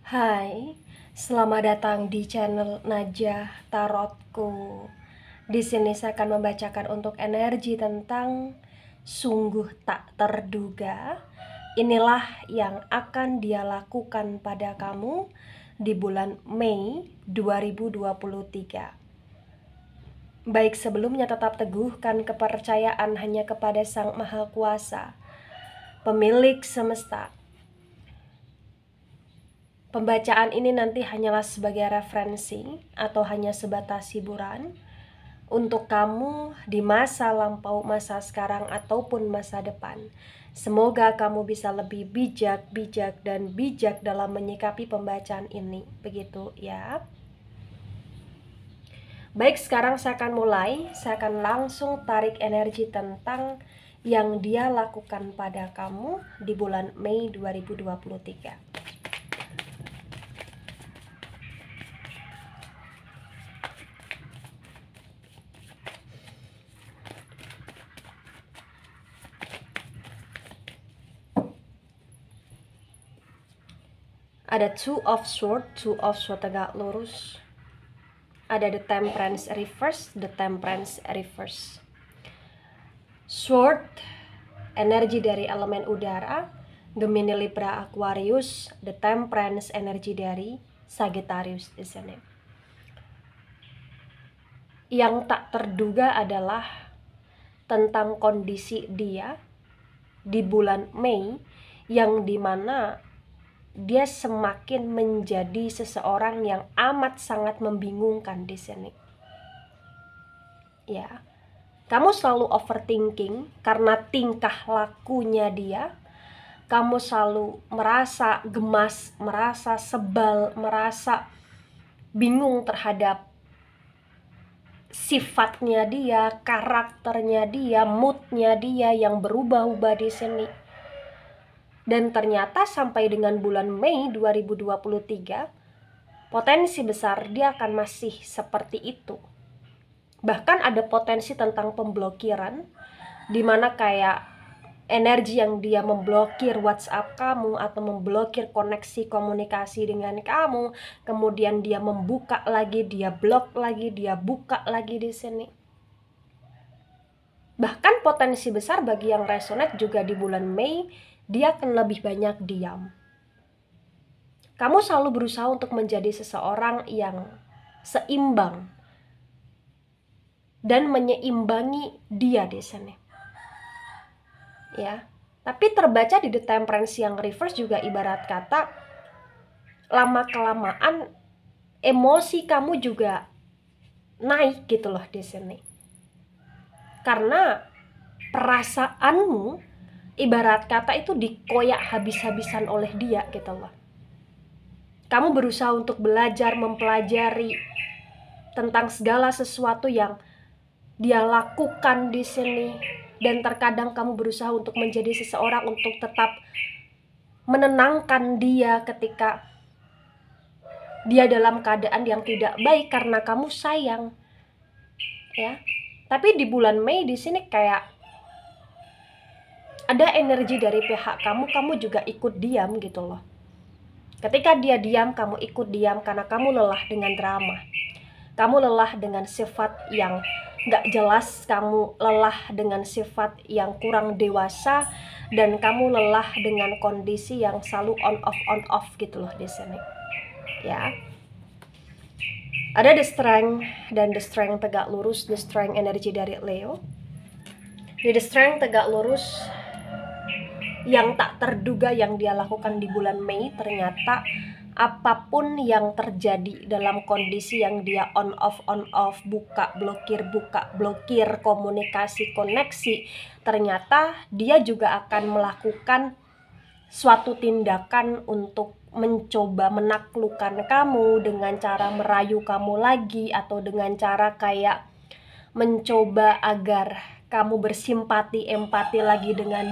Hai, selamat datang di channel Najah Tarotku. Di sini saya akan membacakan untuk energi tentang sungguh tak terduga. Inilah yang akan dia lakukan pada kamu di bulan Mei 2023. Baik sebelumnya tetap teguhkan kepercayaan hanya kepada Sang Maha Kuasa, pemilik semesta. Pembacaan ini nanti hanyalah sebagai referensi atau hanya sebatas hiburan untuk kamu di masa lampau, masa sekarang, ataupun masa depan. Semoga kamu bisa lebih bijak dan bijak dalam menyikapi pembacaan ini. Begitu ya. Baik, sekarang saya akan mulai. Saya akan langsung tarik energi tentang yang dia lakukan pada kamu di bulan Mei 2023. Ada Two of Swords tegak lurus. Ada the Temperance reverse. Sword, energi dari elemen udara, Gemini, Libra, Aquarius. The Temperance, energi dari Sagittarius di sini. Yang tak terduga adalah tentang kondisi dia di bulan Mei, yang dimana dia semakin menjadi seseorang yang amat sangat membingungkan di sini. Ya, kamu selalu overthinking karena tingkah lakunya dia. Kamu selalu merasa gemas, merasa sebal, merasa bingung terhadap sifatnya dia, karakternya dia, moodnya dia yang berubah-ubah di sini. Dan ternyata sampai dengan bulan Mei 2023, potensi besar dia akan masih seperti itu. Bahkan ada potensi tentang pemblokiran, dimana kayak energi yang dia memblokir WhatsApp kamu atau memblokir koneksi komunikasi dengan kamu, kemudian dia membuka lagi, dia blok lagi, dia buka lagi di sini. Bahkan potensi besar bagi yang resonate juga di bulan Mei, dia akan lebih banyak diam. Kamu selalu berusaha untuk menjadi seseorang yang seimbang dan menyeimbangi dia di sini. Ya, tapi terbaca di The Temperance yang reverse juga ibarat kata lama-kelamaan emosi kamu juga naik gitu loh di sini. Karena perasaanmu ibarat kata itu dikoyak habis-habisan oleh dia gitu loh. Kamu berusaha untuk belajar, mempelajari tentang segala sesuatu yang dia lakukan di sini, dan terkadang kamu berusaha untuk menjadi seseorang untuk tetap menenangkan dia ketika dia dalam keadaan yang tidak baik karena kamu sayang. Ya. Tapi di bulan Mei di sini kayak ada energi dari pihak kamu juga ikut diam gitu loh. Ketika dia diam, kamu ikut diam karena kamu lelah dengan drama. Kamu lelah dengan sifat yang gak jelas, kamu lelah dengan sifat yang kurang dewasa, dan kamu lelah dengan kondisi yang selalu on off gitu loh di sini. Ya. Ada the strength dan the strength tegak lurus, the strength energi dari Leo. Di the strength tegak lurus, yang tak terduga yang dia lakukan di bulan Mei, ternyata apapun yang terjadi dalam kondisi yang dia on off, buka blokir komunikasi koneksi, ternyata dia juga akan melakukan suatu tindakan untuk mencoba menaklukkan kamu dengan cara merayu kamu lagi, atau dengan cara kayak mencoba agar kamu bersimpati, empati lagi dengan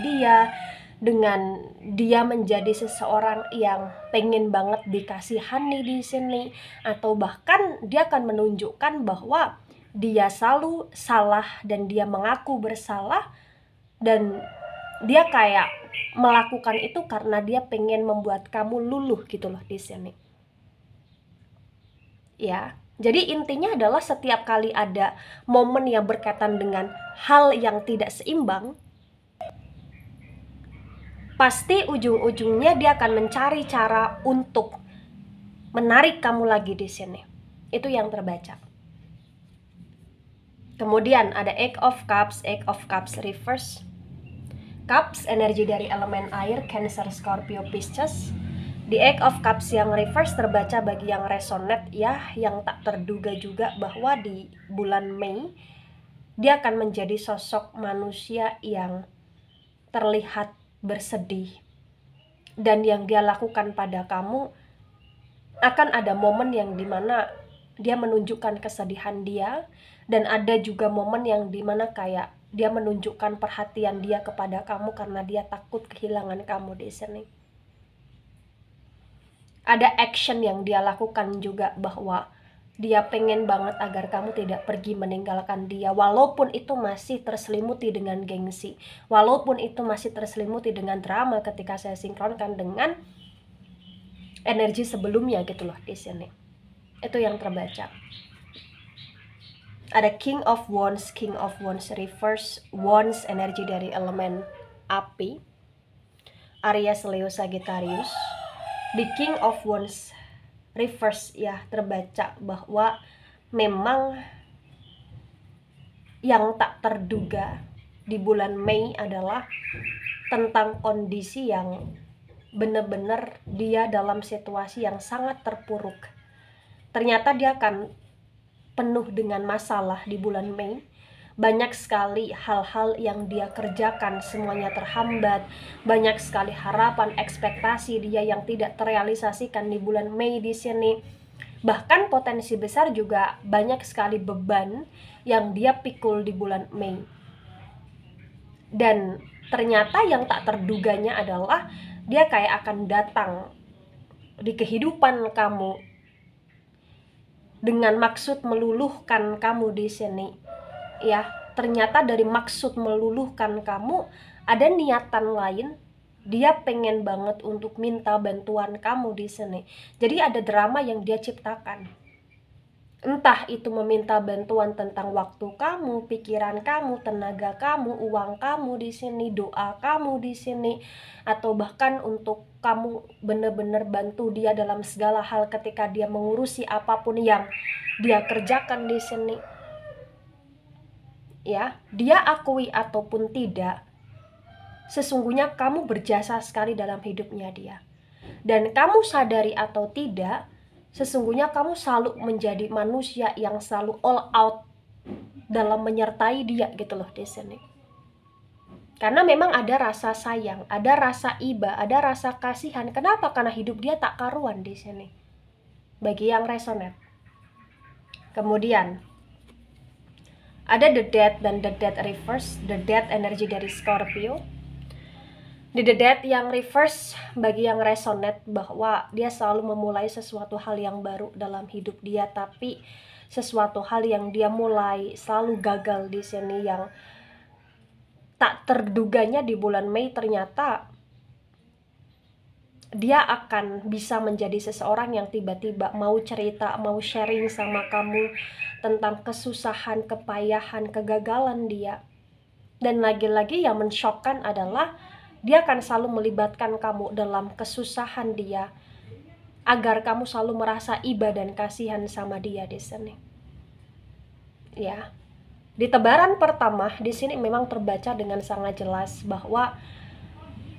dia menjadi seseorang yang pengen banget dikasihani di sini, atau bahkan dia akan menunjukkan bahwa dia selalu salah dan dia mengaku bersalah, dan dia kayak melakukan itu karena dia pengen membuat kamu luluh gitu loh di sini. Ya, jadi intinya adalah setiap kali ada momen yang berkaitan dengan hal yang tidak seimbang, pasti ujung-ujungnya dia akan mencari cara untuk menarik kamu lagi di sini. Itu yang terbaca. Kemudian ada Eight of Cups reverse. Cups energi dari elemen air, Cancer, Scorpio, Pisces. Di Eight of Cups yang reverse terbaca bagi yang resonate ya, yang tak terduga juga bahwa di bulan Mei dia akan menjadi sosok manusia yang terlihat bersedih, dan yang dia lakukan pada kamu akan ada momen yang dimana dia menunjukkan kesedihan dia, dan ada juga momen yang dimana kayak dia menunjukkan perhatian dia kepada kamu karena dia takut kehilangan kamu di sini. Ada action yang dia lakukan juga bahwa dia pengen banget agar kamu tidak pergi meninggalkan dia, walaupun itu masih terselimuti dengan gengsi, walaupun itu masih terselimuti dengan drama ketika saya sinkronkan dengan energi sebelumnya gitu loh di sini. Itu yang terbaca. Ada King of Wands reverse. Wands energi dari elemen api, Aries, Leo, Sagittarius. Di King of Wands reverse ya terbaca bahwa memang yang tak terduga di bulan Mei adalah tentang kondisi yang benar-benar dia dalam situasi yang sangat terpuruk. Ternyata dia akan penuh dengan masalah di bulan Mei. Banyak sekali hal-hal yang dia kerjakan semuanya terhambat. Banyak sekali harapan, ekspektasi dia yang tidak terrealisasikan di bulan Mei di sini. Bahkan potensi besar juga banyak sekali beban yang dia pikul di bulan Mei. Dan ternyata yang tak terduganya adalah dia kayak akan datang di kehidupan kamu dengan maksud meluluhkan kamu di sini. Ya, ternyata dari maksud meluluhkan kamu ada niatan lain. Dia pengen banget untuk minta bantuan kamu di sini. Jadi ada drama yang dia ciptakan. Entah itu meminta bantuan tentang waktu kamu, pikiran kamu, tenaga kamu, uang kamu di sini, doa kamu di sini, atau bahkan untuk kamu benar-benar bantu dia dalam segala hal ketika dia mengurusi apapun yang dia kerjakan di sini. Ya, dia akui ataupun tidak, sesungguhnya kamu berjasa sekali dalam hidupnya dia. Dan kamu sadari atau tidak, sesungguhnya kamu selalu menjadi manusia yang selalu all out dalam menyertai dia gitu loh di sini. Karena memang ada rasa sayang, ada rasa iba, ada rasa kasihan. Kenapa? Karena hidup dia tak karuan di sini. Bagi yang resonate. Kemudian ada The Death dan The Death reverse. The Death energi dari Scorpio. Di The Death yang reverse bagi yang resonate bahwa dia selalu memulai sesuatu hal yang baru dalam hidup dia, tapi sesuatu hal yang dia mulai selalu gagal di sini. Yang tak terduganya di bulan Mei ternyata dia akan bisa menjadi seseorang yang tiba-tiba mau cerita, mau sharing sama kamu tentang kesusahan, kepayahan, kegagalan dia. Dan lagi-lagi yang mensyokkan adalah dia akan selalu melibatkan kamu dalam kesusahan dia, agar kamu selalu merasa iba dan kasihan sama dia di sini. Ya, di tebaran pertama di sini memang terbaca dengan sangat jelas bahwa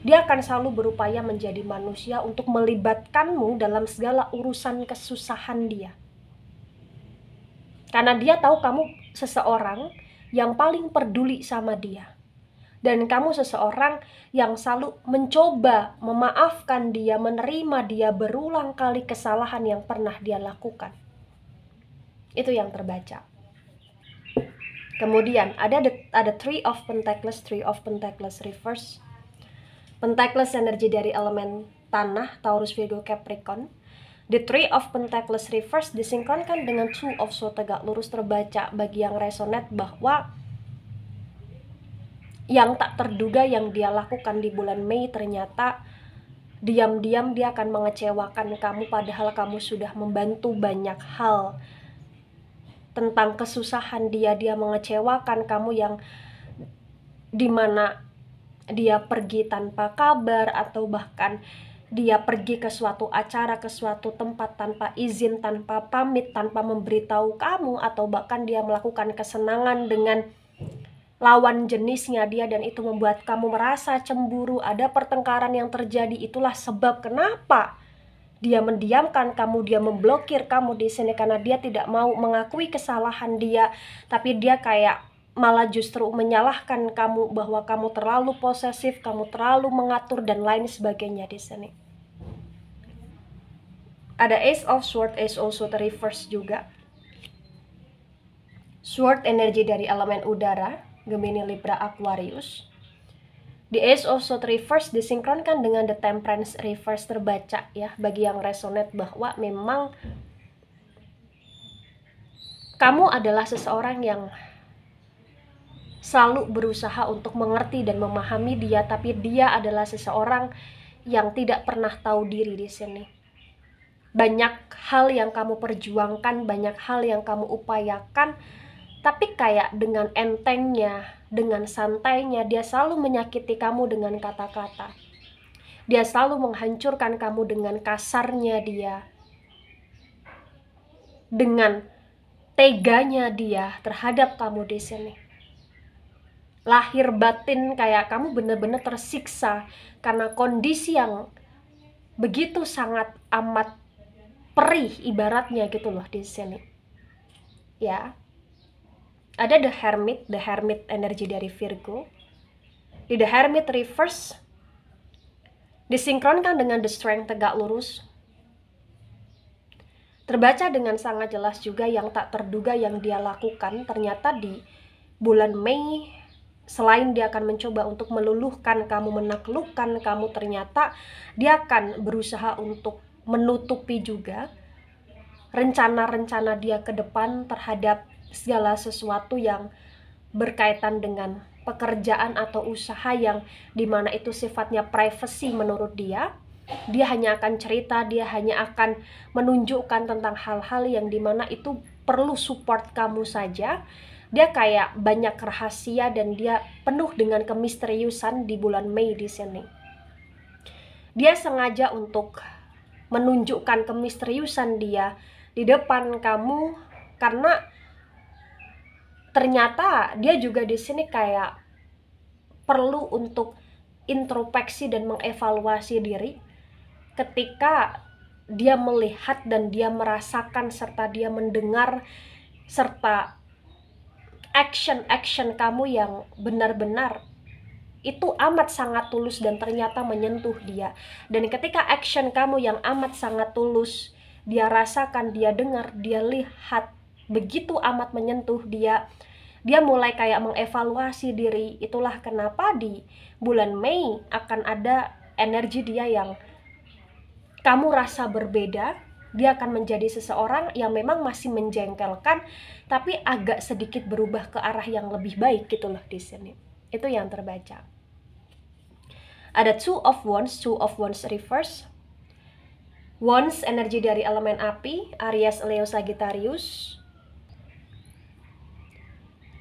dia akan selalu berupaya menjadi manusia untuk melibatkanmu dalam segala urusan kesusahan dia. Karena dia tahu kamu seseorang yang paling peduli sama dia. Dan kamu seseorang yang selalu mencoba memaafkan dia, menerima dia berulang kali kesalahan yang pernah dia lakukan. Itu yang terbaca. Kemudian ada Three of Pentacles reverse. Pentacles energi dari elemen tanah, Taurus, Virgo, Capricorn. The Three of Pentacles reverse disinkronkan dengan Two of Swords tegak lurus terbaca bagi yang resonate bahwa yang tak terduga yang dia lakukan di bulan Mei ternyata Diam-diam dia akan mengecewakan kamu, padahal kamu sudah membantu banyak hal. Tentang kesusahan dia mengecewakan kamu, yang dimana dia pergi tanpa kabar, atau bahkan dia pergi ke suatu acara, ke suatu tempat tanpa izin, tanpa pamit, tanpa memberitahu kamu, atau bahkan dia melakukan kesenangan dengan lawan jenisnya dia, dan itu membuat kamu merasa cemburu, ada pertengkaran yang terjadi. Itulah sebab kenapa dia mendiamkan kamu, dia memblokir kamu di sini, karena dia tidak mau mengakui kesalahan dia, tapi dia kayak malah justru menyalahkan kamu bahwa kamu terlalu posesif, kamu terlalu mengatur, dan lain sebagainya di sini. Ada Ace of Swords, Ace also the reverse juga. Sword energi dari elemen udara, Gemini, Libra, Aquarius. The Ace of Swords reverse disinkronkan dengan The Temperance reverse terbaca ya, bagi yang resonate bahwa memang kamu adalah seseorang yang selalu berusaha untuk mengerti dan memahami dia, tapi dia adalah seseorang yang tidak pernah tahu diri di sini. Banyak hal yang kamu perjuangkan, banyak hal yang kamu upayakan, tapi kayak dengan entengnya, dengan santainya, dia selalu menyakiti kamu dengan kata-kata. Dia selalu menghancurkan kamu dengan kasarnya dia, dengan teganya dia terhadap kamu di sini. Lahir batin kayak kamu benar-benar tersiksa karena kondisi yang begitu sangat amat perih ibaratnya gitu loh di sini. Ya. Ada The Hermit energi dari Virgo. Di The Hermit reverse disinkronkan dengan The Strength, tegak lurus. Terbaca dengan sangat jelas juga yang tak terduga yang dia lakukan. Ternyata di bulan Mei, selain dia akan mencoba untuk meluluhkan kamu, menaklukkan kamu, ternyata dia akan berusaha untuk menutupi juga rencana-rencana dia ke depan terhadap segala sesuatu yang berkaitan dengan pekerjaan atau usaha yang dimana itu sifatnya privacy menurut dia. Dia hanya akan cerita, dia hanya akan menunjukkan tentang hal-hal yang dimana itu perlu support kamu saja. Dia kayak banyak rahasia dan dia penuh dengan kemisteriusan di bulan Mei di sini. Dia sengaja untuk menunjukkan kemisteriusan dia di depan kamu, karena ternyata dia juga di sini kayak perlu untuk introspeksi dan mengevaluasi diri ketika dia melihat dan dia merasakan serta dia mendengar serta action kamu yang benar-benar itu amat sangat tulus dan ternyata menyentuh dia. Dan ketika action kamu yang amat sangat tulus, dia rasakan, dia dengar, dia lihat, begitu amat menyentuh dia, dia mulai kayak mengevaluasi diri. Itulah kenapa di bulan Mei akan ada energi dia yang kamu rasa berbeda. Dia akan menjadi seseorang yang memang masih menjengkelkan, tapi agak sedikit berubah ke arah yang lebih baik gitu loh di sini. Itu yang terbaca. Ada Two of Wands reverse. Wands energi dari elemen api, Aries, Leo, Sagittarius.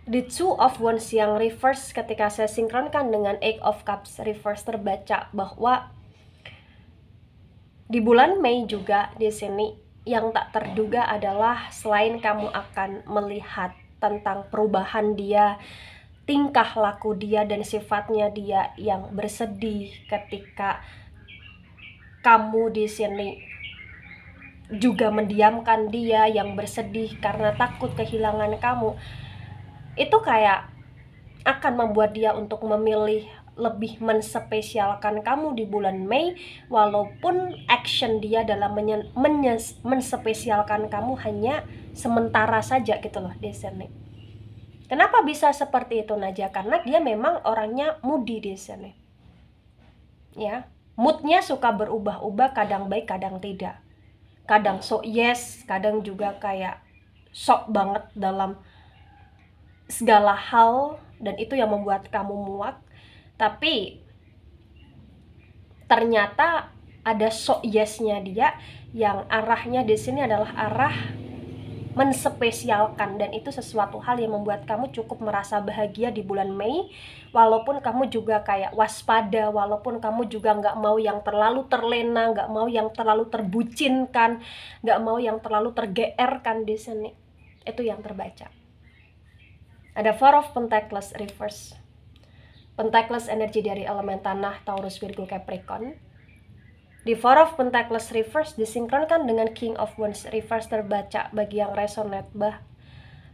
The Two of Wands yang reverse ketika saya sinkronkan dengan Eight of Cups reverse terbaca bahwa di bulan Mei juga di sini yang tak terduga adalah selain kamu akan melihat tentang perubahan dia, tingkah laku dia dan sifatnya dia yang bersedih ketika kamu di sini juga mendiamkan dia, yang bersedih karena takut kehilangan kamu. Itu kayak akan membuat dia untuk memilih lebih menspesialkan kamu di bulan Mei, walaupun action dia dalam menspesialkan kamu hanya sementara saja gitu loh di sini. Kenapa bisa seperti itu Naja? Karena dia memang orangnya moody di sini. Ya, moodnya suka berubah-ubah, kadang baik, kadang tidak. Kadang sok yes, kadang juga kayak sok banget dalam segala hal, dan itu yang membuat kamu muak. Tapi ternyata ada so yes-nya dia yang arahnya di sini adalah arah menspesialkan, dan itu sesuatu hal yang membuat kamu cukup merasa bahagia di bulan Mei, walaupun kamu juga kayak waspada, walaupun kamu juga nggak mau yang terlalu terlena, nggak mau yang terlalu terbucinkan, nggak mau yang terlalu tergeerkan di sini. Itu yang terbaca. Ada Four of Pentacles reverse. Pentacles energi dari elemen tanah, Taurus, Virgo, Capricorn. Di Four of Pentacles reverse disinkronkan dengan King of Wands reverse terbaca bagi yang resonate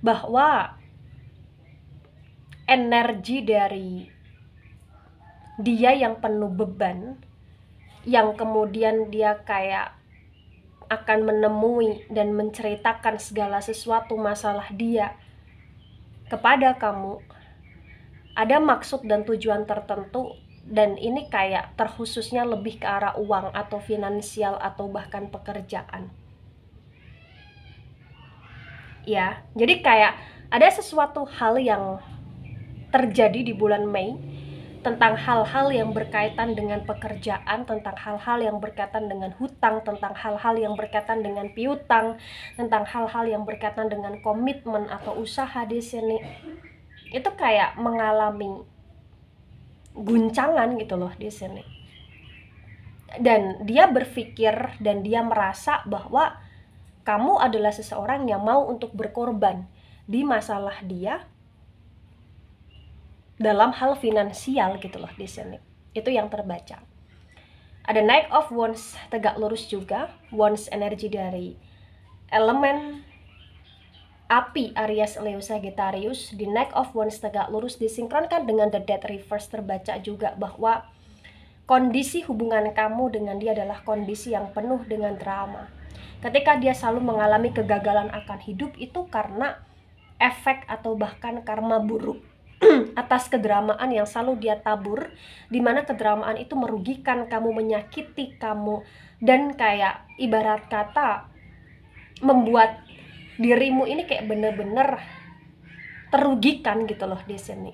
bahwa energi dari dia yang penuh beban, yang kemudian dia kayak akan menemui dan menceritakan segala sesuatu masalah dia kepada kamu, ada maksud dan tujuan tertentu. Dan ini kayak terkhususnya lebih ke arah uang atau finansial atau bahkan pekerjaan. Ya, jadi kayak ada sesuatu hal yang terjadi di bulan Mei tentang hal-hal yang berkaitan dengan pekerjaan, tentang hal-hal yang berkaitan dengan hutang, tentang hal-hal yang berkaitan dengan piutang, tentang hal-hal yang berkaitan dengan komitmen atau usaha di sini. Itu kayak mengalami guncangan gitu loh di sini. Dan dia berpikir dan dia merasa bahwa kamu adalah seseorang yang mau untuk berkorban di masalah dia dalam hal finansial gitu loh di sini. Itu yang terbaca. Ada Knight of Wands tegak lurus juga, Wands energi dari elemen api, Aries, Leo, Sagittarius. Di Knight of Wands tegak lurus disinkronkan dengan The Death reverse terbaca juga bahwa kondisi hubungan kamu dengan dia adalah kondisi yang penuh dengan drama. Ketika dia selalu mengalami kegagalan akan hidup, itu karena efek atau bahkan karma buruk atas kedramaan yang selalu dia tabur, dimana kedramaan itu merugikan kamu, menyakiti kamu, dan kayak ibarat kata membuat dirimu ini kayak bener-bener terugikan gitu loh di sini.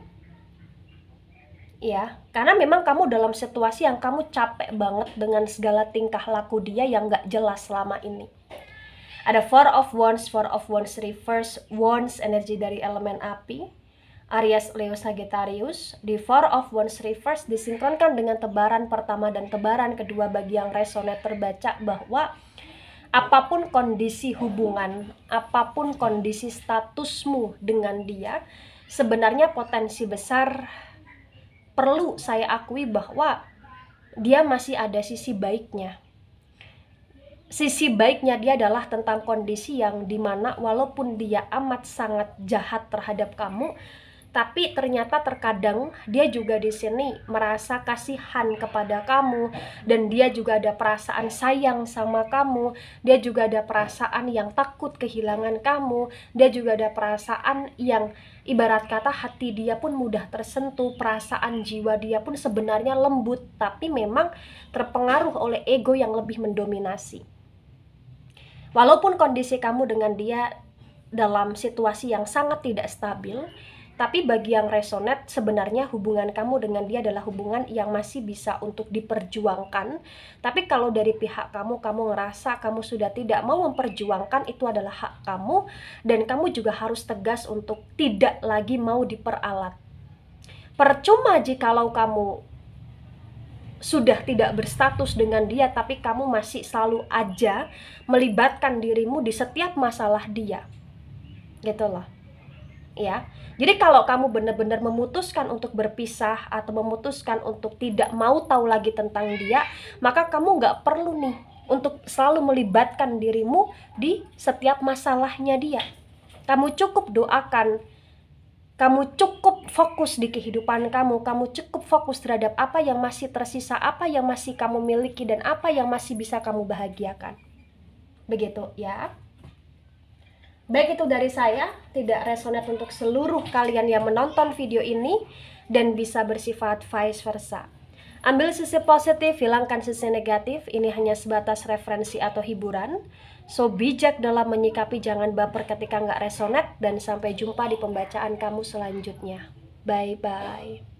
Ya, karena memang kamu dalam situasi yang kamu capek banget dengan segala tingkah laku dia yang gak jelas selama ini. Ada Four of Wands reverse, Wands energi dari elemen api, Aries, Leo, Sagittarius. Di Four of Wands reverse disinkronkan dengan tebaran pertama dan tebaran kedua bagi yang resonate terbaca bahwa apapun kondisi hubungan, apapun kondisi statusmu dengan dia, sebenarnya potensi besar perlu saya akui bahwa dia masih ada sisi baiknya. Sisi baiknya dia adalah tentang kondisi yang dimana walaupun dia amat sangat jahat terhadap kamu, tapi ternyata terkadang dia juga di sini merasa kasihan kepada kamu, dan dia juga ada perasaan sayang sama kamu, dia juga ada perasaan yang takut kehilangan kamu, dia juga ada perasaan yang ibarat kata hati dia pun mudah tersentuh, perasaan jiwa dia pun sebenarnya lembut, tapi memang terpengaruh oleh ego yang lebih mendominasi. Walaupun kondisi kamu dengan dia dalam situasi yang sangat tidak stabil, tapi bagi yang resonate, sebenarnya hubungan kamu dengan dia adalah hubungan yang masih bisa untuk diperjuangkan. Tapi kalau dari pihak kamu ngerasa kamu sudah tidak mau memperjuangkan, itu adalah hak kamu. Dan kamu juga harus tegas untuk tidak lagi mau diperalat. Percuma jikalau kamu sudah tidak berstatus dengan dia, tapi kamu masih selalu aja melibatkan dirimu di setiap masalah dia. Gitu loh. Ya, jadi kalau kamu benar-benar memutuskan untuk berpisah atau memutuskan untuk tidak mau tahu lagi tentang dia, maka kamu nggak perlu nih untuk selalu melibatkan dirimu di setiap masalahnya dia. Kamu cukup doakan, kamu cukup fokus di kehidupan kamu cukup fokus terhadap apa yang masih tersisa, apa yang masih kamu miliki, dan apa yang masih bisa kamu bahagiakan. Begitu ya. Baik, itu dari saya, tidak resonate untuk seluruh kalian yang menonton video ini dan bisa bersifat vice versa. Ambil sisi positif, hilangkan sisi negatif, ini hanya sebatas referensi atau hiburan. So, bijak dalam menyikapi, jangan baper ketika nggak resonate, dan sampai jumpa di pembacaan kamu selanjutnya. Bye-bye.